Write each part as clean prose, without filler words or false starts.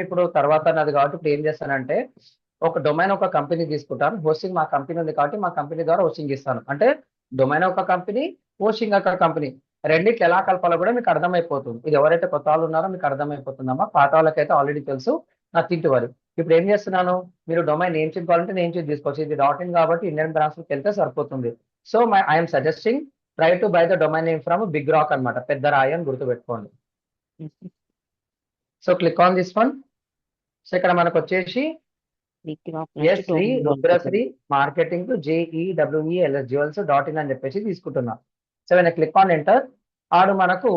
ఇప్పుడు తర్వాత నాది కాబట్టి ఇప్పుడు ఏం చేస్తానంటే ఒక డొమైన్ ఒక కంపెనీ తీసుకుంటాను. హోస్టింగ్ మా కంపెనీ ఉంది కాబట్టి మా కంపెనీ ద్వారా హోస్టింగ్ ఇస్తాను. అంటే డొమైన్ ఒక కంపెనీ, హోస్టింగ్ ఒక కంపెనీ, రెండిట్లు ఎలా కలపాలో కూడా మీకు అర్థమైపోతుంది. ఇది ఎవరైతే కొత్త వాళ్ళు ఉన్నారో మీకు అర్థమైపోతుందమ్మా. పాత వాళ్ళకైతే ఆల్రెడీ తెలుసు, నాకు తింటువారు. ఇప్పుడు ఏం చేస్తున్నాను, మీరు డొమైన్ నేమ్ చెక్ కావాలంటే నేమ్ చెక్ తీసుకోవచ్చు. ఇది .in కాబట్టి ఇండియన్ బ్రాంచ్కి వెళ్తే సరిపోతుంది. So I'm suggesting try to buy the domain name from big rock అనమాట. పెద్ద రాయి అని గుర్తుపెట్టుకోండి. So click on this one. So ఇక్కడ మనకు వచ్చేసి శ్రీ రుద్రశ్రీ మార్కెటింగ్ JEWELS జ్యువెల్స్.in అని చెప్పేసి తీసుకుంటున్నా. సో నేను క్లిక్ ఆన్ ఎంటర్. ఆడు మనకు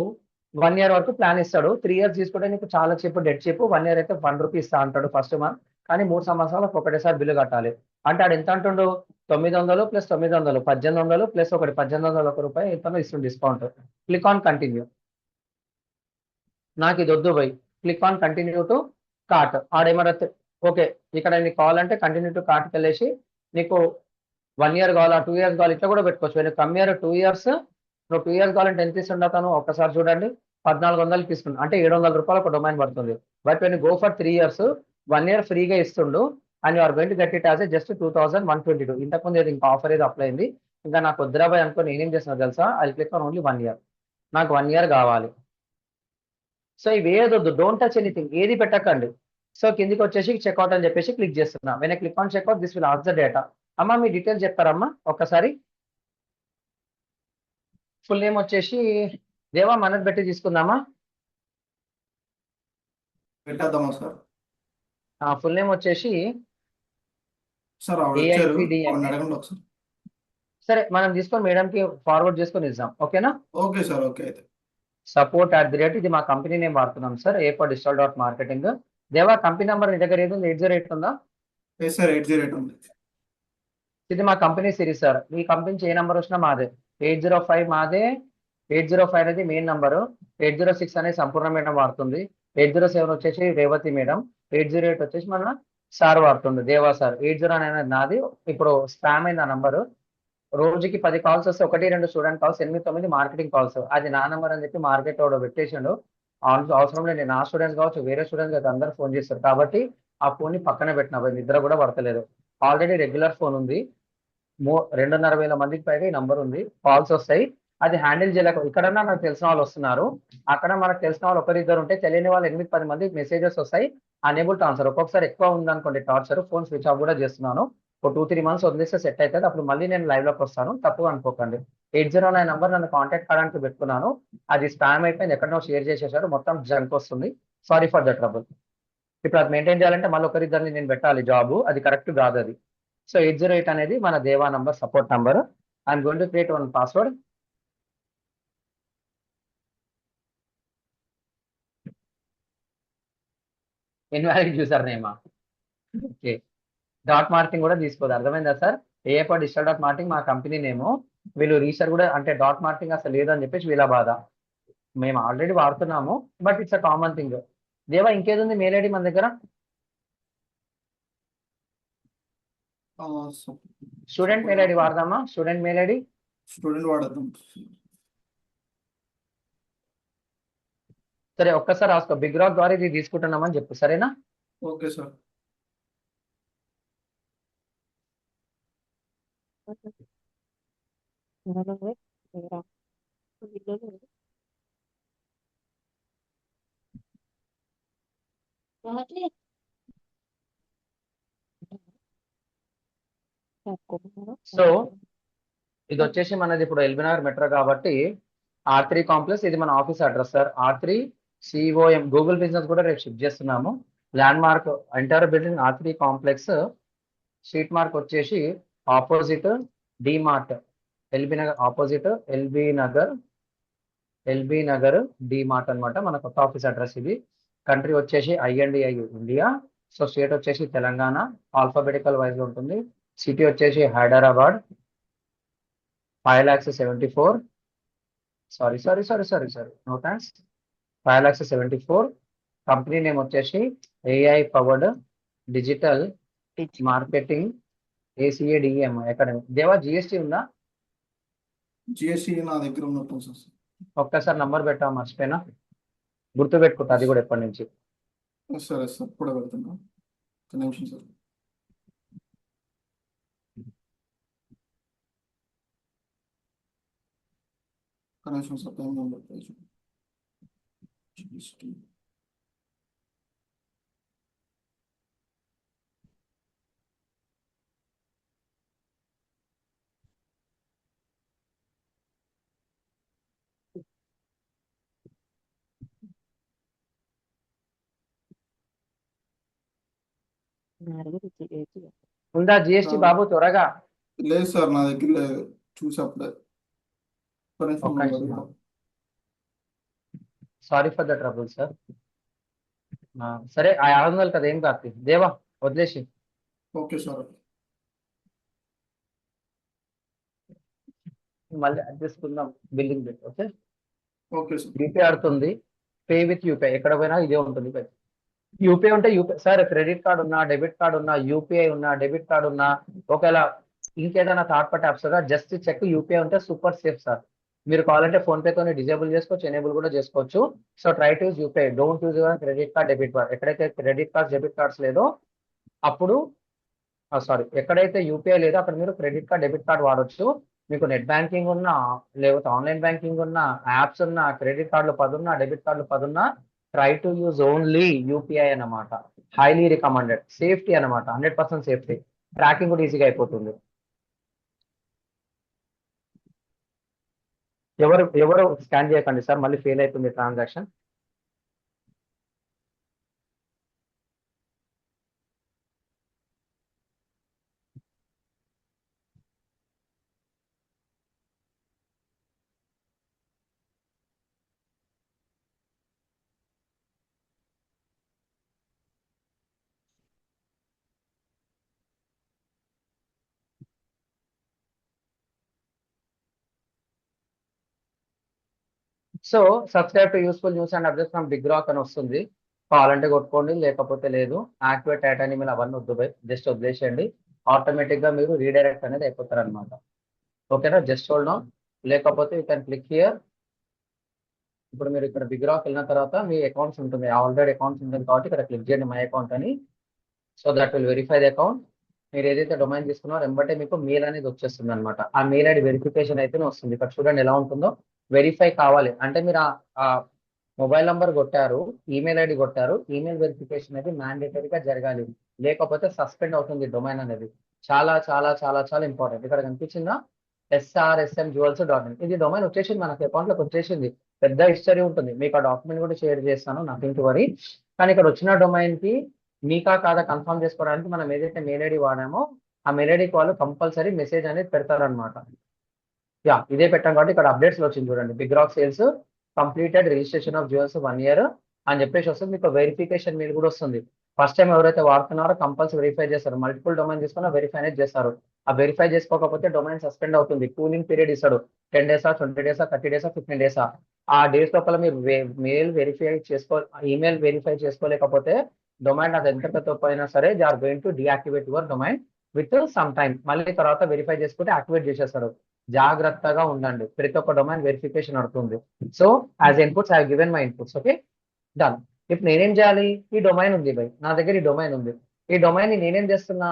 1 year వరకు ప్లాన్ ఇస్తాడు. 3 years తీసుకుంటే నీకు చాలా చెప్పు డెట్ చెప్పు. 1 year అయితే ₹1 ఇస్తా అంటాడు ఫస్ట్ మంత్. కానీ 3 సంవత్సరాలకు ఒకటేసారి బిల్లు కట్టాలి. అంటే ఆడు ఎంత అంటుండు, 900 + 900 1800 ప్లస్ ఒకటి ₹1801 ఎంతనో ఇస్తుంది డిస్కౌంట్. Click on continue. నాకు ఇది వద్దు bye. Click on continue to cart. ఆడేమన్నా ఓకే, ఇక్కడ నీకు కావాలంటే కంటిన్యూ టు కార్ట్కి వెళ్ళేసి నీకు 1 year కావాలా 2 years కావాలి ఇట్లా కూడా పెట్టుకోవచ్చు. నేను కమ్ ఇయర్ 2 years, నువ్వు 2 years కావాలంటే ఎంత ఇస్తుండతాను ఒక్కసారి చూడండి. 1400 తీసుకున్నాను అంటే ₹700 ఒక డొమైన్ పడుతుంది. But when go for 3 years 1 year ఫ్రీగా ఇస్తుండు. And you're going to get it as just 2122. ఇంతకుముందు ఏది ఇంకా ఆఫర్ ఏదో అప్లై అయింది. ఇంకా నాకు వద్దురాబాయ్ అనుకో నేనేం చేస్తున్నా తెలుసా, I click on only 1 year. నాకు 1 year కావాలి. సో ఇవి ఏదొద్దు, డోంట్ టచ్ ఎనీథింగ్, ఏది పెట్టకండి. సో కిందికి వచ్చేసి చెక్అవుట్ అని చెప్పేసి క్లిక్ చేస్తున్నా. When click on checkout this will ask the data. అమ్మా మీ డీటెయిల్స్ చెప్తారమ్మా ఒక్కసారి. ఫుల్ నేమ్ వచ్చేసి దేవా మనది పెట్టి తీసుకుందామా. పెట్టేద్దామా సార్? ఫుల్ నేమ్ వచ్చేసి సార్ ఆవిడ వచ్చారు, AICDMA. ఆవిడని అడగండి ఒకసారి. సరే మనం తీసుకొని మేడంకి ఫార్వర్డ్ చేసుకొని ఇద్దాం, ఓకేనా. ఓకే సార్, ఓకే అయితే. support@, ఇది మా కంపెనీ నేమ్ వాడుతున్నాం సార్, a4digital.marketing. దేవా కంపెనీ నెంబర్ నీ దగ్గర ఏది 808 ఉందా? ఎస్ సార్, 808 ఉంది. ఇది మా కంపెనీ సిరీస్ సార్. మీ కంపెనీ ఏ నెంబర్ వచ్చినా మాదే. 805 మాదే. 805 అనేది మెయిన్ నంబరు. 806 అనేది సంపూర్ణ మేడం వాడుతుంది. 807 వచ్చేసి రేవతి మేడం. 808 వచ్చేసి మన సార్ వాడుతుంది, దేవా సార్. 809 అనేది నాది. ఇప్పుడు స్పామ్ అయింది ఆ నంబరు. రోజుకి 10 కాల్స్ వస్తే 1, 2 స్టూడెంట్ కాల్స్, 8, 9 మార్కెటింగ్ కాల్స్. అది నా నెంబర్ అని చెప్పి మార్కెట్ వాడు పెట్టేసిండు. అవసరం లేదు, నా స్టూడెంట్స్ కావచ్చు వేరే స్టూడెంట్స్ కావచ్చు అందరు ఫోన్ చేస్తారు కాబట్టి ఆ ఫోన్ ని పక్కన పెట్టిన, నిద్ర కూడా పడతలేదు. ఆల్రెడీ రెగ్యులర్ ఫోన్ ఉంది. 2,500 మందికి పైగా ఈ నంబర్ ఉంది. కాల్స్ వస్తాయి, అది హ్యాండిల్ చేయలేక ఇక్కడన్నా నాకు తెలిసిన వాళ్ళు వస్తున్నారు. అక్కడ మనకు తెలిసిన వాళ్ళు ఒకరిద్దరు ఉంటే తెలియని వాళ్ళు 8, 10 మంది మెసేజెస్ వస్తాయి. Unable to answer. ఒక్కొక్కసారి ఎక్కువ ఉందనుకోండి టార్చర్, ఫోన్ స్విచ్ ఆఫ్ కూడా చేస్తున్నాను. ఒక 2-3 months వదిలేస్తే సెట్ అవుతుంది. అప్పుడు మళ్ళీ నేను లైవ్ లోకి వస్తాను, తప్పుగా అనుకోకండి. 809 నంబర్ నన్ను కాంటాక్ట్ కావడానికి పెట్టుకున్నాను. అది స్పామ్ అయిపోయింది, ఎక్కడో షేర్ చేసేసారు, మొత్తం జంక్ వస్తుంది. Sorry for the trouble. ఇప్పుడు అది మెయింటైన్ చేయాలంటే మళ్ళీ ఒకరిద్దరిని నేను పెట్టాలి జాబ్, అది కరెక్ట్ కాదు అది. సో 808 అనేది మన Deva number, support number. I'm going to create one password. Invalid user నేమా? ఓకే. డాట్ మార్కింగ్ కూడా తీసుకోదు, అర్థమైందా సార్. a4digital.marketing మా కంపెనీ నేము. వీళ్ళు రీసెర్చ్ కూడా అంటే డాట్ మార్కింగ్ అసలు లేదని చెప్పేసి వీళ్ళ బాధ. మేము ఆల్రెడీ వాడుతున్నాము, but it's a common thing. Deva ఇంకేది ఉంది మెయిల్ ఐడి మన దగ్గర? స్టూడెంట్ మెయిల్ ఐడి వాడదామా? స్టూడెంట్ మెయిల్ ఐడి స్టూడెంట్ వాడద్దాం. సరే ఒక్కసారి రాసుకో, బిగ్ రాక్ ద్వారా ఇది తీసుకుంటున్నామని చెప్పు, సరేనా. Okay sir. సో ఇది వచ్చేసి మనది ఇప్పుడు ఎల్బీనగర్ మెట్రో కాబట్టి R3 కాంప్లెక్స్, ఇది మన office address sir. R3 COM Google business కూడా రేపు షిఫ్ట్ చేస్తున్నాము. Landmark enter building R3 complex. Street mark వచ్చేసి opposite DMart, LB Nagar opposite LB Nagar DMart అనమాట మన కొత్త ఆఫీస్ అడ్రస్ ఇది. కంట్రీ వచ్చేసి INDI ఇండియా. సో స్టేట్ వచ్చేసి తెలంగాణ, ఆల్ఫాబెటికల్ వైజ్ ఉంటుంది. సిటీ వచ్చేసి Hyderabad. 5,74,000. Sorry no thanks. 5,74,000. Company name వచ్చేసి AI powered digital marketing ACADEM academy. Deva GST ఉందా? GST నా దగ్గర ఉన్నట్టు సార్. ఒక్కసారి నంబర్ పెట్టా, మర్చిపోయినా, గుర్తు పెట్టుకుంటా అది కూడా ఎప్పటి నుంచి. ఎస్ సార్ ఇప్పుడే పెడుతున్నా. ఒక నిమిషం సార్. ఒక నిమిషం sir, time number page GST. ఉందా జిఎస్టీ బాబు త్వరగా? లేదు సార్, నా దగ్గర లేదు, చూసి అప్పుడే. ఒక నిమిషం ఒక్క ఉండండి, నిమిషం. అడుగుతా. Sorry for the trouble sir. సరే ఆ 600 కదా, ఏం కాదు దేవా, వదిలేసి. Okay sir. మళ్ళీ అడ్జస్ట్ చేసుకుందాం billing bill. Okay, okay sir. UPI ఆడుతుంది. పే విత్ యూపీఐ ఎక్కడ పోయినా ఇదే ఉంటుంది. యూపీఐ ఉంటే యూపీఐ సార్, క్రెడిట్ కార్డ్ ఉన్నా, డెబిట్ కార్డ్ ఉన్నా, యూపీఐ ఉన్నా, డెబిట్ కార్డ్ ఉన్నా, ఒకవేళ ఇంకేదైనా థర్డ్ పార్టీ యాప్స్ కదా, జస్ట్ చెక్ యూపీఐ ఉంటే సూపర్ సేఫ్ సార్. మీరు కావాలంటే ఫోన్ పే తోనే డిజేబుల్ చేసుకోవచ్చు, ఎనేబుల్ కూడా చేసుకోవచ్చు. So try to use UPI, don't use your credit card, debit card. ఎక్కడైతే క్రెడిట్ కార్డ్, డెబిట్ కార్డ్స్ లేదో అప్పుడు, సారీ, ఎక్కడైతే యూపీఐ లేదో అక్కడ మీరు క్రెడిట్ కార్డ్, డెబిట్ కార్డ్ వాడొచ్చు. మీకు నెట్ బ్యాంకింగ్ ఉన్నా, లేకపోతే ఆన్లైన్ బ్యాంకింగ్ ఉన్నా, యాప్స్ ఉన్నా, క్రెడిట్ కార్డులు 10 ఉన్నా, డెబిట్ కార్డులు 10 ఉన్నా, try to use only UPI అన్నమాట. హైలీ రికమెండెడ్, సేఫ్టీ అనమాట, 100% సేఫ్టీ. ట్రాకింగ్ కూడా ఈజీగా అయిపోతుంది. ఎవరు ఎవరు స్కాన్ చేయకండి సార్, మళ్ళీ ఫెయిల్ అయిపోయింది transaction. So subscribe to useful news and updates from big rock అని వస్తుంది. కావాలంటే కొట్టుకోండి, లేకపోతే లేదు. యాక్టివేట్ టైటానియం ఇలా అవన్నీ వద్దు బై, జస్ట్ వదిలేసేయండి. ఆటోమేటిక్ గా మీరు రీడైరెక్ట్ అనేది అయిపోతారు అనమాట. ఓకేనా, జస్ట్ హోల్డ్ ఆన్. లేకపోతే యూ కెన్ క్లిక్ హియర్. ఇప్పుడు మీరు ఇక్కడ బిగ్ రాక్ వెళ్ళిన తర్వాత మీ అకౌంట్స్ ఉంటుంది, ఆల్రెడీ అకౌంట్స్ ఉంటుంది కాబట్టి ఇక్కడ క్లిక్ చేయండి మై అకౌంట్ అని. So that will verify the account. మీరు ఏదైతే డొమైన్ తీసుకున్నారో వెంబటే మీకు మెయిల్ అనేది వచ్చేస్తుంది అనమాట. ఆ మెయిల్ ఐడి వెరిఫికేషన్ అయితేనే వస్తుంది. ఇక్కడ చూడండి ఎలా ఉంటుందో. వెరిఫై కావాలి అంటే మీరు ఆ మొబైల్ నంబర్ కొట్టారు, ఈమెయిల్ ఐడి కొట్టారు, ఈమెయిల్ వెరిఫికేషన్ అనేది మ్యాండేటరీగా జరగాలి, లేకపోతే సస్పెండ్ అవుతుంది డొమైన్ అనేది. చాలా చాలా చాలా చాలా ఇంపార్టెంట్. ఇక్కడ కనిపించిందా, SRSMJewels.in. ఇది డొమైన్ వచ్చేసింది, మనకి అకౌంట్ లోకి వచ్చేసింది. పెద్ద హిస్టరీ ఉంటుంది, మీకు ఆ డాక్యుమెంట్ కూడా షేర్ చేస్తాను, నథింగ్ టు వరీ. కానీ ఇక్కడ వచ్చిన డొమైన్ కి మీకా కాదా కన్ఫర్మ్ చేసుకోవడానికి మనం ఏదైతే మెయిల్ ఐడి వాడామో ఆ మెయిల్ ఐడికి వాళ్ళు కంపల్సరీ మెసేజ్ అనేది పెడతారనమాట. యా, ఇదే పెట్టాం కాబట్టి ఇక్కడ అప్డేట్స్ లో వచ్చింది చూడండి, big rock sales completed registration of jewels 1 year అని చెప్పేసి వస్తుంది. మీకు వెరిఫికేషన్ మెయిల్ కూడా వస్తుంది. ఫస్ట్ టైం ఎవరైతే వాడుతున్నారో కంపల్సరీ వెరిఫై చేస్తారు. మల్టిపుల్ డొమైన్ తీసుకున్నా వెరిఫై అనేది చేస్తారు. ఆ వెరిఫై చేసుకోకపోతే డొమైన్ సస్పెండ్ అవుతుంది. కూలింగ్ పీరియడ్ ఇస్తాడు, 10 days, 20 days, 30 days, 15 days. ఆ డేస్ లోపల మీరు మెయిల్ వెరిఫై ఈమెయిల్ వెరిఫై చేసుకోలేకపోతే డొమైన్ అది ఎంత పెద్ద అయినా సరే they are going to deactivate your domain with some time. మళ్ళీ తర్వాత వెరిఫై చేసుకుంటే యాక్టివేట్ చేసేస్తారు. జాగ్రత్తగా ఉండండి, ప్రతి ఒక్క డొమైన్ వెరిఫికేషన్ అవుతుంది. So as inputs I given my inputs. Okay, done. ఇప్పుడు నేనేం చేయాలి, ఈ డొమైన్ ఉంది బై నా దగ్గర, ఈ డొమైన్ ఉంది. ఈ డొమైన్ నేనేం చేస్తున్నా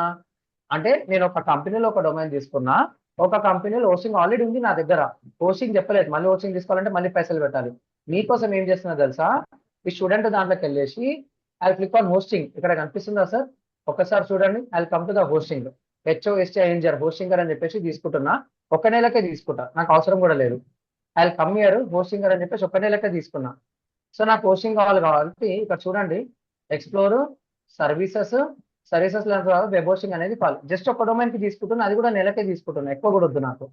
అంటే, నేను ఒక కంపెనీలో ఒక డొమైన్ తీసుకున్నా, ఒక కంపెనీలో హోస్టింగ్ ఆల్రెడీ ఉంది నా దగ్గర. హోస్టింగ్ చెప్పలేదు, మళ్ళీ హోస్టింగ్ తీసుకోవాలంటే మళ్ళీ పైసలు పెట్టాలి. మీకోసం ఏం చేస్తున్నా తెలుసా, ఈ స్టూడెంట్ దాంట్లోకి వెళ్ళేసి ఐ క్లిక్ ఆన్ హోస్టింగ్. ఇక్కడ కనిపిస్తుందా సార్, ఒక్కసారి చూడండి. I come to the hosting, HOSTINGR Hostinger అని చెప్పేసి తీసుకుంటున్నా. ఒక నెలకే తీసుకుంటా, నాకు అవసరం కూడా లేదు. ఐ కమ్ హియర్ హోస్టింగర్ అని చెప్పేసి ఒక నెలకే తీసుకున్నా. సో నాకు హోస్టింగ్ కావాలి కాబట్టి ఇక్కడ చూడండి, explore services, services web hosting అనేది కావాలి. జస్ట్ ఒక డొమైన్ కి తీసుకుంటున్నా, అది కూడా నెలకే తీసుకుంటున్నా, ఎక్కువ కూడా వద్దు నాకు.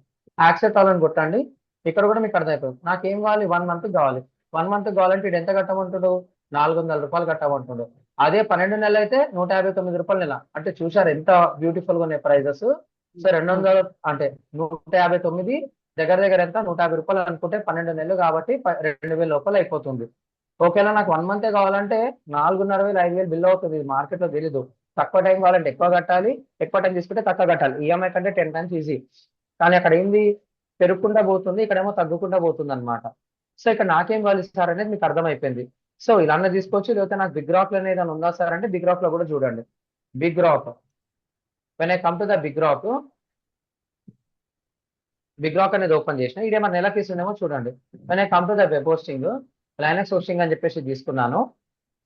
యాక్సెప్ట్ అవ్వాలని కొట్టండి. ఇక్కడ కూడా మీకు అర్థమైపోతుంది. నాకు ఏం కావాలి, 1 month కావాలి. 1 month కావాలంటే ఇది ఎంత కట్టమంటుడు, 400 రూపాయలు కట్టమంటుడు. అదే 12 నెలలు అయితే 159 రూపాయలు నెల. అంటే చూసారు ఎంత బ్యూటిఫుల్ గా ఉన్నాయి ప్రైజెస్. సో 200 అంటే 159 దగ్గర దగ్గర ఎంత, 150 రూపాయలు అనుకుంటే 12 నెలలు కాబట్టి 2000 లోపల అయిపోతుంది. ఓకేనా, నాకు 1 month కావాలంటే 4,500 5,000 బిల్ అవుతుంది. మార్కెట్ లో తెలీదు. తక్కువ టైం కావాలంటే ఎక్కువ కట్టాలి, ఎక్కువ టైం తీసుకుంటే తక్కువ కట్టాలి. ఈఎంఐ కంటే 10 times ఈజీ. కానీ అక్కడ ఏంది, పెరుగుకుంటా పోతుంది, ఇక్కడేమో తగ్గుకుంటా పోతుంది అనమాట. సో ఇక్కడ నాకేం కావాలి సార్ అనేది మీకు అర్థమైపోయింది. సో ఇలానే తీసుకోవచ్చు, లేకపోతే నాకు బిగ్ రాక్ లో ఏదైనా ఉందా సార్ అంటే బిగ్ రాక్ లో కూడా చూడండి. Big rock, when I come to the big rock అనేది ఓపెన్ చేసిన, ఇదే మన నెలకి ఇస్తుందేమో చూడండి. When I come to the web hosting, Linux hosting అని చెప్పేసి తీసుకున్నాను.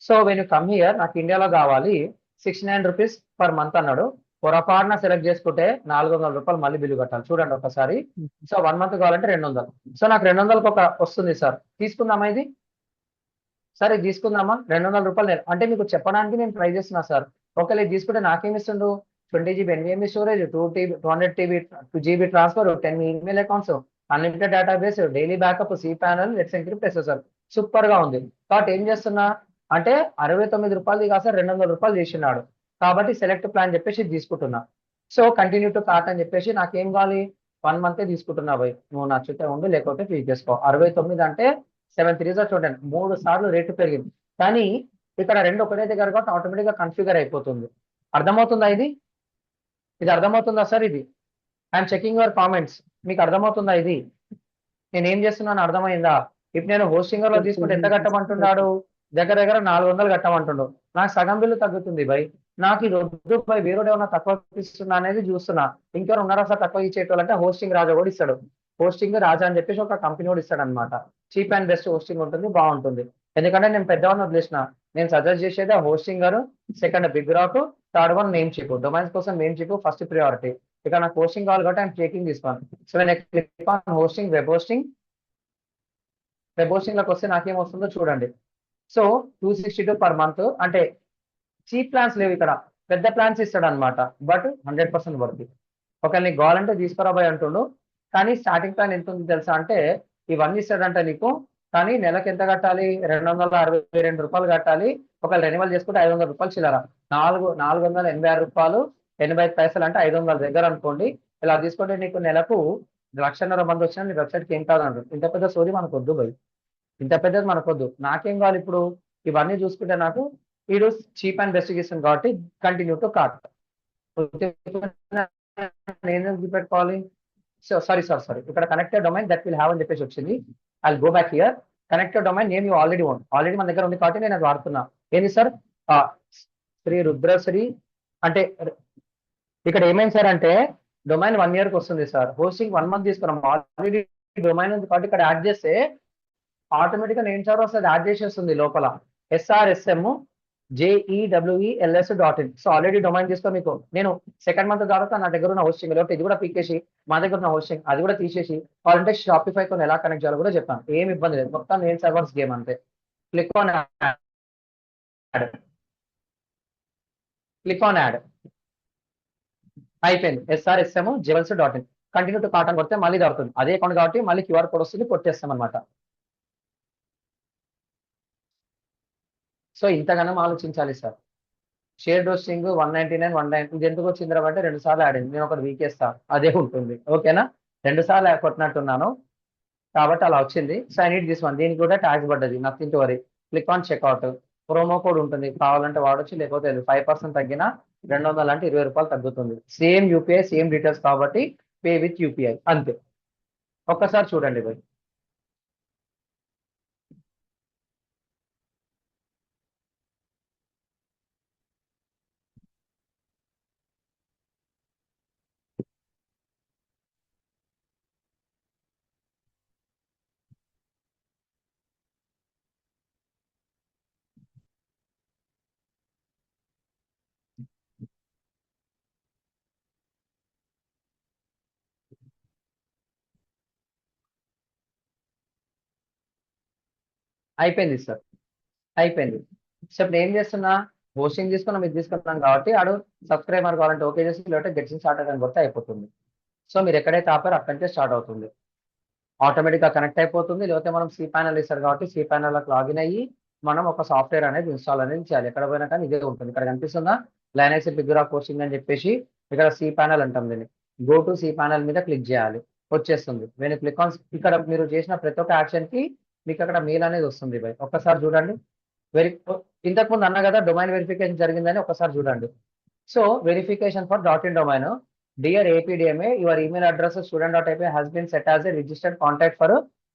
So when you come here, నాకు ఇండియాలో కావాలి 69 రూపీస్ పర్ మంత్ అన్నాడు. పొరపాటున సెలెక్ట్ చేసుకుంటే 400 రూపాయలు మళ్ళీ బిల్లు కట్టాలి. చూడండి ఒకసారి. సో 1 మంత్ కావాలంటే 200. సో నాకు 200కి ఒక వస్తుంది సార్, తీసుకుందామా ఇది? సరే తీసుకుందామా, 200 రూపాయలు అంటే మీకు చెప్పడానికి నేను ట్రై చేస్తున్నా సార్. ఒకవేళ ఇది తీసుకుంటే నాకేమి ఇస్తుండు, 20 GB NVMe storage, 200 TB 2GB transfer, 10 email accounts, unlimited database, daily backup, C panel, let's encrypt sir. Super గా ఉంది. కాబట్టి ఏం చేస్తున్నా అంటే 69 రూపాయలు కాస్త 200 రూపాయలు చేసినాడు. కాబట్టి సెలెక్ట్ ప్లాన్ చెప్పేసి ఇది తీసుకుంటున్నా. సో కంటిన్యూ టు కార్ట్ అని చెప్పేసి నాకేం కావాలి, 1 మంతే తీసుకుంటున్నా భయ్. నువ్వు నచ్చితే ఉండు, లేకపోతే ఫీ చేసుకో. 69 అంటే 7 3 చూడండి, 3 సార్లు రేటు పెరిగింది. కానీ ఇక్కడ రెండు ఒకటే దగ్గర కాబట్టి ఆటోమేటిక్ గా కన్ఫిగర్ అయిపోతుంది. అర్థమవుతుందా ఇది? ఇది అర్థమవుతుందా సార్? ఇది ఐఎమ్ చెకింగ్ యువర్ కామెంట్స్. మీకు అర్థమవుతుందా ఇది? నేను ఏం చేస్తున్నాను అర్థమైందా? ఇప్పుడు నేను హోస్టింగ్ లో తీసుకుంటే ఎంత కట్టమంటున్నాడు, దగ్గర దగ్గర 400 కట్టమంటుండు. నాకు సగం బిల్లు తగ్గుతుంది భయ్. నాకు ఇది వద్దు భయ్, వేరే ఏమన్నా తక్కువ ఇస్తున్నా అనేది చూస్తున్నా. ఇంకెవరు ఉన్నారా సార్ తక్కువ ఇచ్చేటోళ్ళు అంటే హోస్టింగ్ రాజా కూడా ఇస్తాడు. హోస్టింగ్ రాజా అని చెప్పేసి ఒక కంపెనీ కూడా ఇస్తాడు అనమాట. చీప్ అండ్ బెస్ట్ హోస్టింగ్ ఉంటుంది, బాగుంటుంది. ఎందుకంటే నేను పెద్దవాడిని వదిలేసిన. నేను సజెస్ట్ చేసేది ఆ హోస్టింగ్ గారు, second big rock, third one Namecheap. Domains కోసం నేమ్ చిప్ ఫస్ట్ ప్రియారిటీ. ఇక నాకు హోస్టింగ్ కావాలి కాబట్టి ఐఎమ్ చెకింగ్ తీసుకోను. సో నేను click on hosting, web hosting లోకి వస్తే నాకేం వస్తుందో చూడండి. సో 262 పర్ మంత్, అంటే చీప్ ప్లాన్స్ లేవు ఇక్కడ, పెద్ద ప్లాన్స్ ఇస్తాడు అనమాట. But 100% worth. ఒకవేళ నీకు కావాలంటే తీసుకురాబోయ్ అంటుండు. కానీ స్టార్టింగ్ ప్లాన్ ఎంత ఉంది తెలుసా అంటే, ఇవన్నీ ఇస్తాడంట నీకు. కానీ నెలకు ఎంత కట్టాలి, 262 రూపాయలు కట్టాలి. ఒకవేళ రెన్యువల్ చేసుకుంటే 500 రూపాయలు చిల్లర. 486 రూపాయలు 85 పైసలు అంటే 500 దగ్గర అనుకోండి. ఇలా తీసుకుంటే నీకు నెలకు 1,50,000 మంది వచ్చినా నీ వెబ్సైట్కి ఏం కాదంటారు. ఇంత పెద్ద సోది మనకు వద్దు భయ్, ఇంత పెద్దది మనకొద్దు. నాకేం కావాలి ఇప్పుడు, ఇవన్నీ చూసుకుంటే నాకు ఈడు చీప్ అండ్ బెస్ట్ ఇస్తుంది కాబట్టి కంటిన్యూ టు కార్ట్. నేను పెట్టుకోవాలి. సో సారీ ఇక్కడ connected domain that will have అని చెప్పేసి వచ్చింది. I go back here. Connected domain name you already already మన దగ్గర ఉంది కాబట్టి నేను అది వాడుతున్నా. ఏంది సార్, శ్రీ రుద్రశ్రీ అంటే ఇక్కడ ఏమైంది సార్ అంటే డొమైన్ 1 year కి వస్తుంది సార్. హోస్టింగ్ 1 month తీసుకున్నాం. ఆల్రెడీ డొమైన్ ఉంది కాబట్టి ఇక్కడ యాడ్ చేస్తే ఆటోమేటిక్ గా నేమ్ సర్వర్ వస్తుంది, యాడ్ చేసేస్తుంది లోపల. SRSM JEWELS.in. So already domain తీసుకొని మీకు నేను సెకండ్ మంత్ తర్వాత నా దగ్గర ఉన్న హోస్టింగ్ లేకపోతే ఇది కూడా పీకేసి మా దగ్గర ఉన్న హోస్టింగ్ అది కూడా తీసేసి కావాలంటే షాపిఫై తో ఎలా కనెక్ట్ చేయాలో కూడా చెప్తాను. ఏమి ఇబ్బంది లేదు, మొత్తం నేమ్ సర్వర్స్ గేమ్ అంతే. Click on add. అయిపోయింది. SRSM JEWELS.in. Continue to cart అని కొడితే మళ్ళీ దొరుకుతుంది. అదే అకౌంట్ కాబట్టి మళ్ళీ QR కోడ్ వస్తుంది, కొట్టేస్తాం అనమాట. సో ఇంతగానం ఆలోచించాలి సార్. షేర్ హోస్టింగ్ 199 190 ఇది ఎందుకు వచ్చింది అంటే 2 సార్లు ఆడింది. నేను ఒకటి వీకేస్తా, అదే ఉంటుంది. ఓకేనా, 2 సార్లు కొట్టినట్టున్నాను కాబట్టి అలా వచ్చింది. So I need this one. దీనికి కూడా ట్యాక్స్ పడ్డది, nothing to worry. Click on checkout. Promo code ఉంటుంది, కావాలంటే వాడొచ్చు, లేకపోతే 5% తగ్గిన 200 అంటే 20 రూపాయలు తగ్గుతుంది. సేమ్ యూపీఐ సేమ్ డీటెయిల్స్ కాబట్టి పే విత్ యూపీఐ అంతే. ఒక్కసారి చూడండి భయ్. అయిపోయింది సార్, అయిపోయింది. సో ఇప్పుడు ఏం చేస్తున్నా, హోస్టింగ్ తీసుకున్నాం, ఇది తీసుకున్నాం కాబట్టి ఆడు సబ్స్క్రైబర్ కావాలంటే ఓకే చేసి, లేకపోతే గెట్సింగ్ స్టార్ట్ అని కొడితే అయిపోతుంది. సో మీరు ఎక్కడైతే ఆపారో అక్కడి నుంచే స్టార్ట్ అవుతుంది, ఆటోమేటిక్గా కనెక్ట్ అయిపోతుంది. లేకపోతే మనం సి ప్యానల్ ఇస్తారు కాబట్టి సి ప్యానల్లోకి లాగిన్ అయ్యి మనం ఒక సాఫ్ట్వేర్ అనేది ఇన్స్టాల్ అనేది చేయాలి. ఎక్కడ పోయినా కానీ ఇదే ఉంటుంది. ఇక్కడ కనిపిస్తుందా లైనక్స్ బిగ్ రాక్ హోస్టింగ్ అని చెప్పేసి, ఇక్కడ సి ప్యానల్ అంటాం దీన్ని. గో టు సి ప్యానల్ మీద క్లిక్ చేయాలి, వచ్చేస్తుంది. నేను క్లిక్ ఆన్, ఇక్కడ మీరు చేసిన ప్రతి ఒక్క యాక్షన్ కి మీకు అక్కడ మెయిల్ అనేది వస్తుంది బై. ఒక్కసారి చూడండి. ఇంతకుముందు అన్నా కదా డొమైన్ వెరిఫికేషన్ జరిగిందని, ఒకసారి చూడండి. So verification for .in domain. Dear APDMA, your email address student.ip has been set as a registered contact for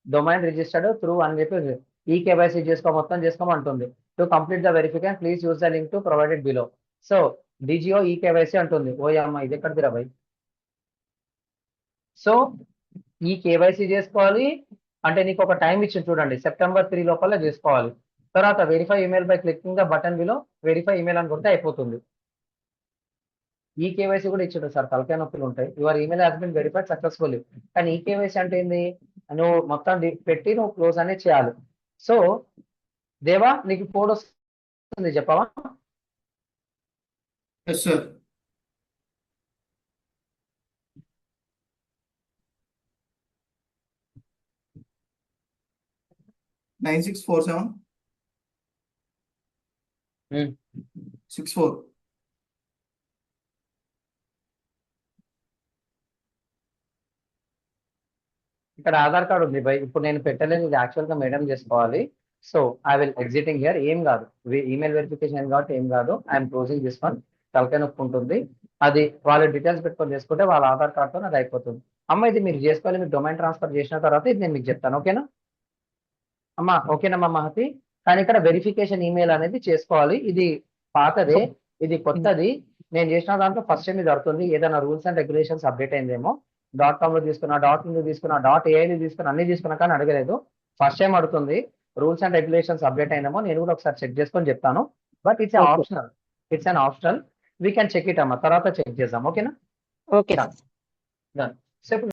domain registered through అని చెప్పి ఈ కేవైసీ మొత్తం చేసుకోమంటుంది. To complete the verification please use the link to provided below. So Digio ఈ KYC అంటుంది. ఓ అమ్మ ఇది ఎక్కడిదిరా భయ్. సో ఈ కేవైసీ చేసుకోవాలి అంటే నీకు ఒక టైం ఇచ్చింది చూడండి, September 3 లోపల చేసుకోవాలి. తర్వాత verify email by clicking the button below, verify email అని కొడితే అయిపోతుంది. ఈ కేవైసీ కూడా ఇచ్చాడు సార్, తలకాయ నొప్పులు ఉంటాయి. Your email has been verified successfully. కానీ ఈ కేవైసీ అంటే ఏంది, నువ్వు మొత్తం పెట్టి నువ్వు క్లోజ్ అనేది చేయాలి. సో దేవా నీకు కోడ్ వస్తుంది చెప్పవా? Yes sir. నైన్ 647 64. ఇక్కడ ఆధార్ కార్డు ఉంది బై. ఇప్పుడు నేను పెట్టలేదు, ఇది యాక్చువల్ గా మేడం చేసుకోవాలి. So I will exiting here. ఏం కాదు, ఈమెయిల్ వెరిఫికేషన్ కాబట్టి ఏం కాదు. I'm closing this one. తలకాయ నొప్పి ఉంటుంది. అది వాళ్ళ డీటెయిల్స్ పెట్టుకొని చేసుకుంటే వాళ్ళ ఆధార్ కార్డుతో అది అయిపోతుంది. అమ్మ ఇది మీరు చేసుకోవాలి, మీరు డొమైన్ ట్రాన్స్ఫర్ చేసిన తర్వాత ఇది నేను మీకు చెప్తాను. ఓకేనా అమ్మా? ఓకేనమ్మా మహతి. కానీ ఇక్కడ వెరిఫికేషన్ ఈమెయిల్ అనేది చేసుకోవాలి. ఇది పాతదే, ఇది కొత్తది. నేను చేసిన దాంట్లో ఫస్ట్ టైం ఇది అడుగుతుంది. ఏదైనా రూల్స్ అండ్ రెగ్యులేషన్స్ అప్డేట్ అయిందేమో. .com లో తీసుకున్నా, .in లో తీసుకున్నా, .ai తీసుకున్నా, అన్ని తీసుకున్నా కానీ అడగలేదు. ఫస్ట్ టైం అడుగుతుంది. రూల్స్ అండ్ రెగ్యులేషన్స్ అప్డేట్ అయినామో నేను కూడా ఒకసారి చెక్ చేసుకొని చెప్తాను. But it's optional, it's an optional. We can check it అమ్మా, తర్వాత చెక్ చేద్దాం. ఓకేనా? ఓకే. సో ఇప్పుడు